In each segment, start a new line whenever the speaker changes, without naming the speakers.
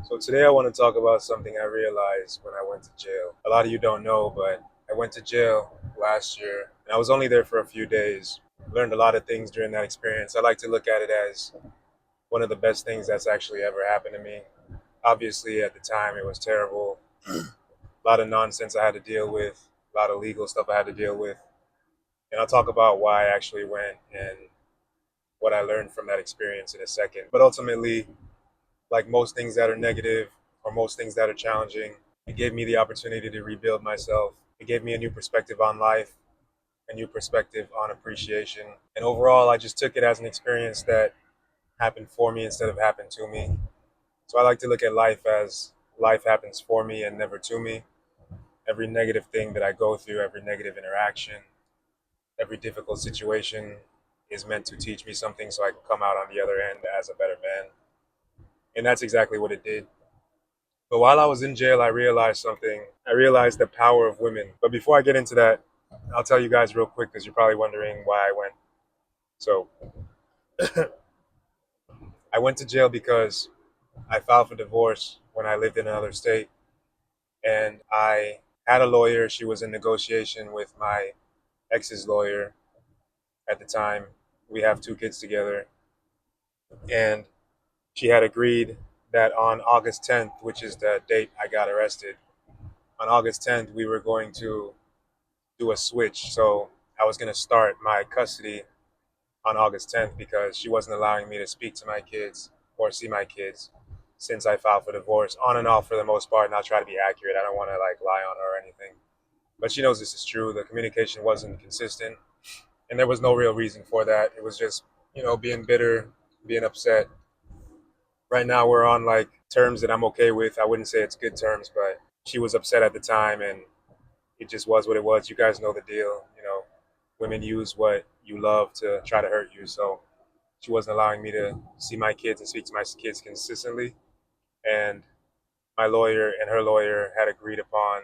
So today I want to talk about something I realized when I went to jail. A lot of you don't know, but I went to jail last year and I was only there for a few days. Learned a lot of things during that experience. I like to look at it as one of the best things that's actually ever happened to me. Obviously, at the time, it was terrible. A lot of nonsense I had to deal with, a lot of legal stuff I had to deal with. And I'll talk about why I actually went and what I learned from that experience in a second. But ultimately, like most things that are negative or most things that are challenging, it gave me the opportunity to rebuild myself. It gave me a new perspective on life, a new perspective on appreciation. And overall, I just took it as an experience that happened for me instead of happened to me. So I like to look at life as life happens for me and never to me. Every negative thing that I go through, every negative interaction, every difficult situation is meant to teach me something so I can come out on the other end as a better man. And that's exactly what it did. But while I was in jail, I realized something. I realized the power of women. But before I get into that, I'll tell you guys real quick because you're probably wondering why I went. So I went to jail because I filed for divorce when I lived in another state. And I had a lawyer. She was in negotiation with my ex's lawyer at the time. We have two kids together. And she had agreed that on August 10th, which is the date I got arrested, on August 10th, we were going to do a switch. So I was going to start my custody on August 10th because she wasn't allowing me to speak to my kids or see my kids since I filed for divorce on and off for the most part. And I'll try to be accurate. I don't want to like lie on her or anything. But she knows this is true. The communication wasn't consistent and there was no real reason for that. It was just, being bitter, being upset. Right now we're on like terms that I'm okay with. I wouldn't say it's good terms, but she was upset at the time and it just was what it was. You guys know the deal. Women use what you love to try to hurt you. So she wasn't allowing me to see my kids and speak to my kids consistently. And my lawyer and her lawyer had agreed upon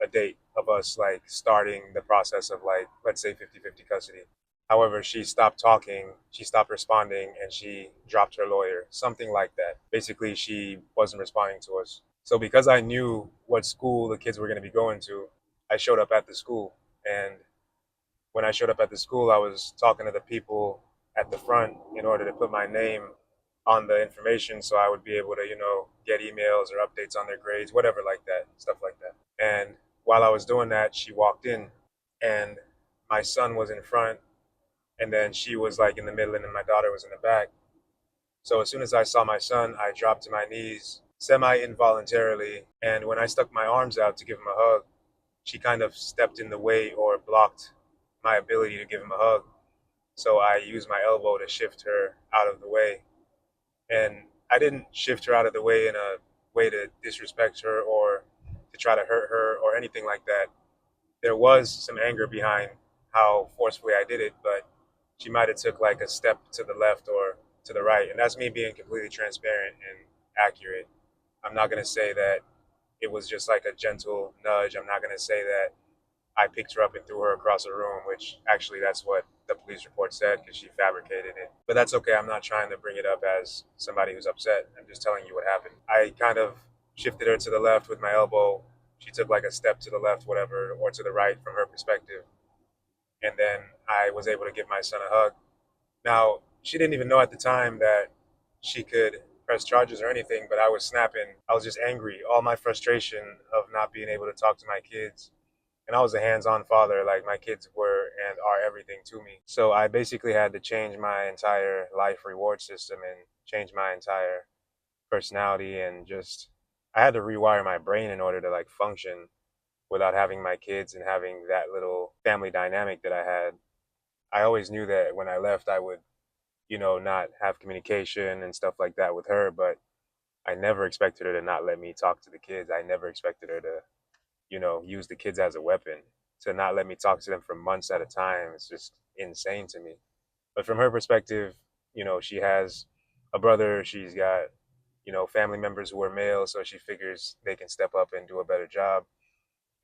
a date of us like starting the process of like, let's say 50-50 custody. However, she stopped talking, she stopped responding, and she dropped her lawyer, something like that. Basically, she wasn't responding to us. So, because I knew what school the kids were going to be going to, I showed up at the school. And when I showed up at the school, I was talking to the people at the front in order to put my name on the information so I would be able to, get emails or updates on their grades, whatever like that, stuff like that. And while I was doing that, she walked in and my son was in front and then she was like in the middle and then my daughter was in the back. So as soon as I saw my son, I dropped to my knees semi involuntarily. And when I stuck my arms out to give him a hug, she kind of stepped in the way or blocked my ability to give him a hug. So I used my elbow to shift her out of the way. And I didn't shift her out of the way in a way to disrespect her or to try to hurt her or anything like that. There was some anger behind how forcefully I did it, but she might have took like a step to the left or to the right. And that's me being completely transparent and accurate. I'm not going to say that it was just like a gentle nudge. I'm not going to say that I picked her up and threw her across the room, which actually that's what the police report said because she fabricated it. But that's okay. I'm not trying to bring it up as somebody who's upset. I'm just telling you what happened. I kind of shifted her to the left with my elbow. She took like a step to the left, whatever, or to the right from her perspective. And then I was able to give my son a hug. Now, she didn't even know at the time that she could press charges or anything, but I was snapping. I was just angry. All my frustration of not being able to talk to my kids, and I was a hands-on father. Like my kids were and are everything to me. So I basically had to change my entire life reward system and change my entire personality and just I had to rewire my brain in order to like function without having my kids and having that little family dynamic that I had. I always knew that when I left I would, not have communication and stuff like that with her, but I never expected her to not let me talk to the kids. I never expected her to use the kids as a weapon. To not let me talk to them for months at a time, it's just insane to me. But from her perspective, she has a brother, she's got, family members who are male, so she figures they can step up and do a better job.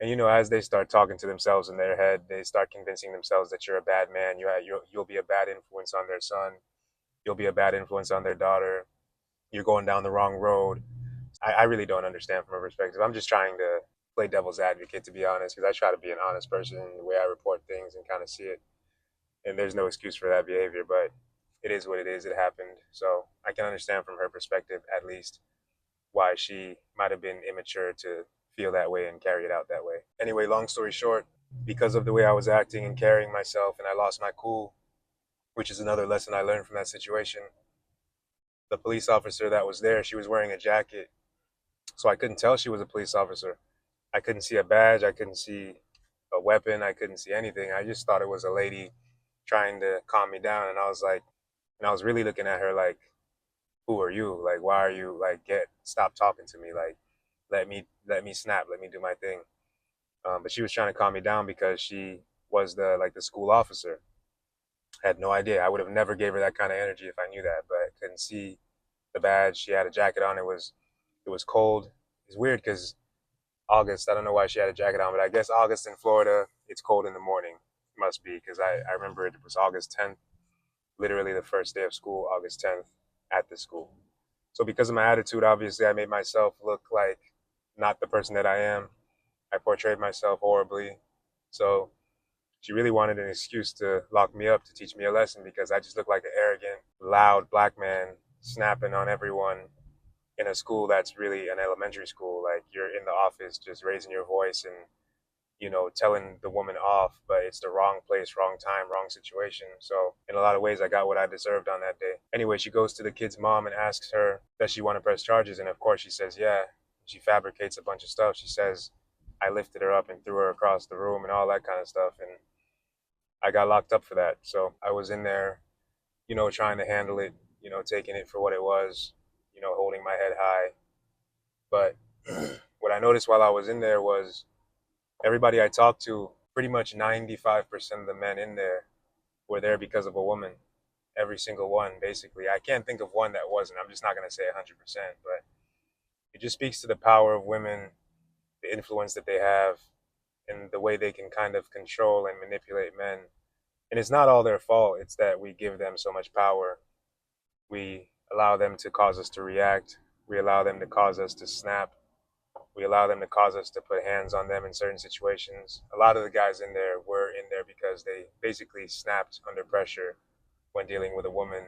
And as they start talking to themselves in their head, they start convincing themselves that you're a bad man. You'll be a bad influence on their son. You'll be a bad influence on their daughter. You're going down the wrong road. I really don't understand from her perspective. I'm just trying to play devil's advocate, to be honest, because I try to be an honest person in the way I report things and kind of see it. And there's no excuse for that behavior, but it is what it is. It happened. So I can understand from her perspective, at least, why she might have been immature to feel that way and carry it out that way. Anyway, long story short, because of the way I was acting and carrying myself, and I lost my cool, which is another lesson I learned from that situation. The police officer that was there, she was wearing a jacket, so I couldn't tell she was a police officer. I couldn't see a badge, I couldn't see a weapon, I couldn't see anything. I just thought it was a lady trying to calm me down, and I was like, and I was really looking at her like, who are you? Like, why are you like, get stop talking to me? Like, let me snap, let me do my thing. But she was trying to calm me down because she was the school officer. I had no idea. I would have never gave her that kind of energy if I knew that, but I couldn't see the badge. She had a jacket on. It was cold. It's weird because August. I don't know why she had a jacket on, but I guess August in Florida, it's cold in the morning. It must be because I remember it was August 10th, literally the first day of school, August 10th, at the school. So because of my attitude, obviously, I made myself look like not the person that I am. I portrayed myself horribly. So she really wanted an excuse to lock me up to teach me a lesson because I just looked like an arrogant, loud black man snapping on everyone in a school that's really an elementary school. Like you're in the office just raising your voice and telling the woman off, but it's the wrong place, wrong time, wrong situation. So in a lot of ways, I got what I deserved on that day. Anyway, she goes to the kid's mom and asks her, does she want to press charges? And of course, she says, yeah. She fabricates a bunch of stuff. She says, I lifted her up and threw her across the room and all that kind of stuff. And I got locked up for that. So I was in there, trying to handle it, taking it for what it was, holding my head high. But what I noticed while I was in there was everybody I talked to, pretty much 95% of the men in there were there because of a woman. Every single one, basically. I can't think of one that wasn't. I'm just not going to say 100%, but it just speaks to the power of women, the influence that they have, and the way they can kind of control and manipulate men. And it's not all their fault, it's that we give them so much power. We allow them to cause us to react, we allow them to cause us to snap, we allow them to cause us to put hands on them in certain situations. A lot of the guys in there were in there because they basically snapped under pressure when dealing with a woman,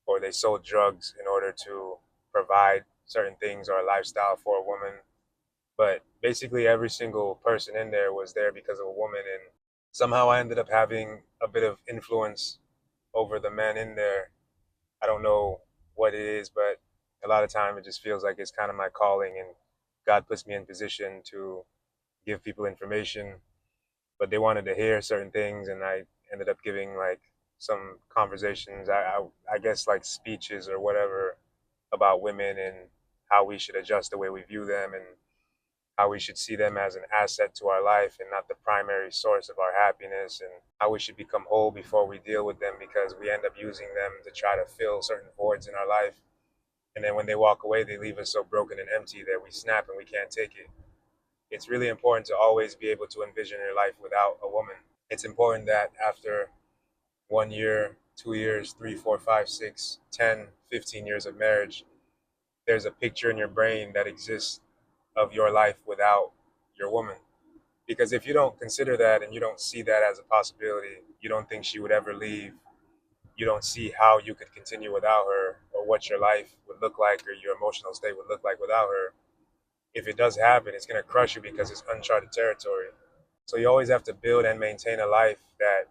or they sold drugs in order to provide certain things or a lifestyle for a woman. But basically, every single person in there was there because of a woman. And somehow I ended up having a bit of influence over the men in there. I don't know what it is, but a lot of time it just feels like it's kind of my calling, and God puts me in position to give people information, but they wanted to hear certain things, and I ended up giving like some conversations, I guess like speeches or whatever about women and how we should adjust the way we view them and how we should see them as an asset to our life and not the primary source of our happiness, and how we should become whole before we deal with them because we end up using them to try to fill certain voids in our life. And then when they walk away, they leave us so broken and empty that we snap and we can't take it. It's really important to always be able to envision your life without a woman. It's important that after 1 year, 2 years, 3, 4, 5, 6, 10, 15 years of marriage, there's a picture in your brain that exists of your life without your woman. Because if you don't consider that and you don't see that as a possibility, you don't think she would ever leave, you don't see how you could continue without her or what your life would look like or your emotional state would look like without her. If it does happen, it's going to crush you because it's uncharted territory. So you always have to build and maintain a life that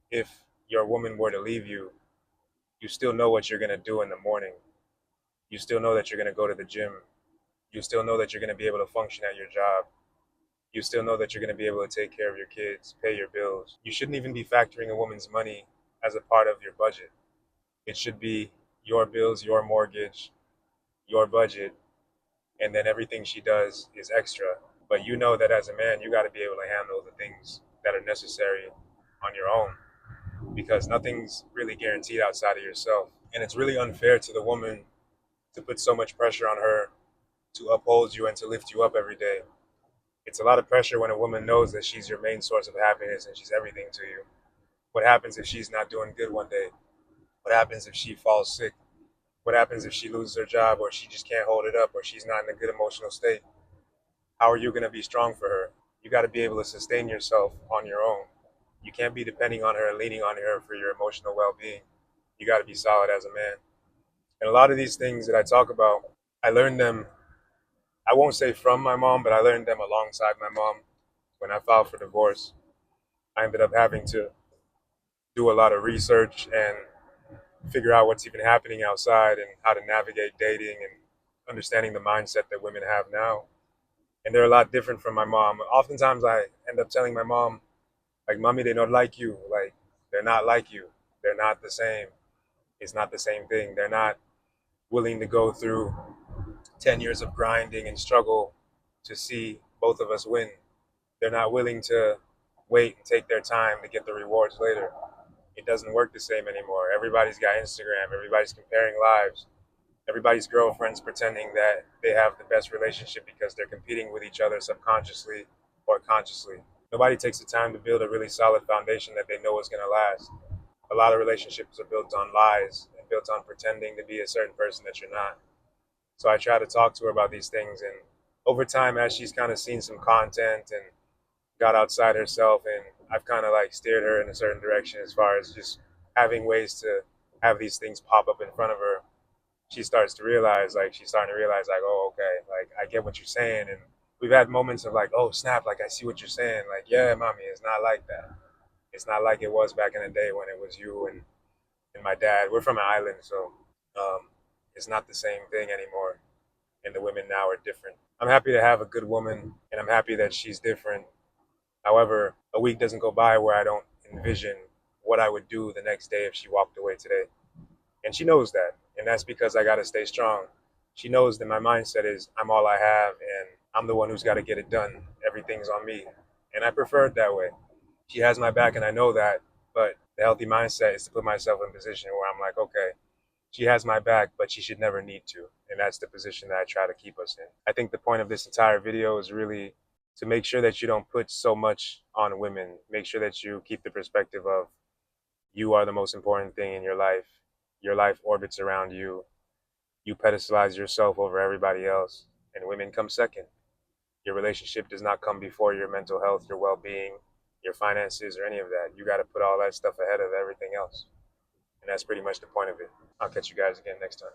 if your woman were to leave you, you still know what you're going to do in the morning. You still know that you're going to go to the gym. You still know that you're going to be able to function at your job. You still know that you're going to be able to take care of your kids, pay your bills. You shouldn't even be factoring a woman's money as a part of your budget. It should be your bills, your mortgage, your budget, and then everything she does is extra. But you know that as a man, you got to be able to handle the things that are necessary on your own because nothing's really guaranteed outside of yourself. And it's really unfair to the woman to put so much pressure on her to uphold you and to lift you up every day. It's a lot of pressure when a woman knows that she's your main source of happiness and she's everything to you. What happens if she's not doing good one day? What happens if she falls sick? What happens if she loses her job, or she just can't hold it up, or she's not in a good emotional state? How are you going to be strong for her? You got to be able to sustain yourself on your own. You can't be depending on her and leaning on her for your emotional well-being. You got to be solid as a man. And a lot of these things that I talk about, I learned them, I won't say from my mom, but I learned them alongside my mom. When I filed for divorce, I ended up having to do a lot of research and figure out what's even happening outside and how to navigate dating and understanding the mindset that women have now. And they're a lot different from my mom. Oftentimes I end up telling my mom, like, mommy, they don't like you. Like, they're not like you. They're not the same. It's not the same thing. They're not willing to go through 10 years of grinding and struggle to see both of us win. They're not willing to wait and take their time to get the rewards later. It doesn't work the same anymore. Everybody's got Instagram. Everybody's comparing lives. Everybody's girlfriends pretending that they have the best relationship because they're competing with each other subconsciously or consciously. Nobody takes the time to build a really solid foundation that they know is going to last. A lot of relationships are built on lies and built on pretending to be a certain person that you're not. So I try to talk to her about these things. And over time, as she's kind of seen some content and got outside herself, and I've kind of like steered her in a certain direction as far as just having ways to have these things pop up in front of her, she starts to realize, like, she's starting to realize, like, oh, okay, like, I get what you're saying. And we've had moments of like, oh, snap, like, I see what you're saying. Like, yeah, mommy, it's not like that. It's not like it was back in the day when it was you and my dad. We're from an island, so it's not the same thing anymore. And the women now are different. I'm happy to have a good woman, and I'm happy that she's different. However, a week doesn't go by where I don't envision what I would do the next day if she walked away today. And she knows that. And that's because I got to stay strong. She knows that my mindset is I'm all I have and I'm the one who's got to get it done. Everything's on me. And I prefer it that way. She has my back and I know that. But the healthy mindset is to put myself in a position where I'm like, okay, she has my back, but she should never need to. And that's the position that I try to keep us in. I think the point of this entire video is really to make sure that you don't put so much on women. Make sure that you keep the perspective of you are the most important thing in your life. Your life orbits around you. You pedestalize yourself over everybody else, and women come second. Your relationship does not come before your mental health, your well being, your finances, or any of that. You got to put all that stuff ahead of everything else. And that's pretty much the point of it. I'll catch you guys again next time.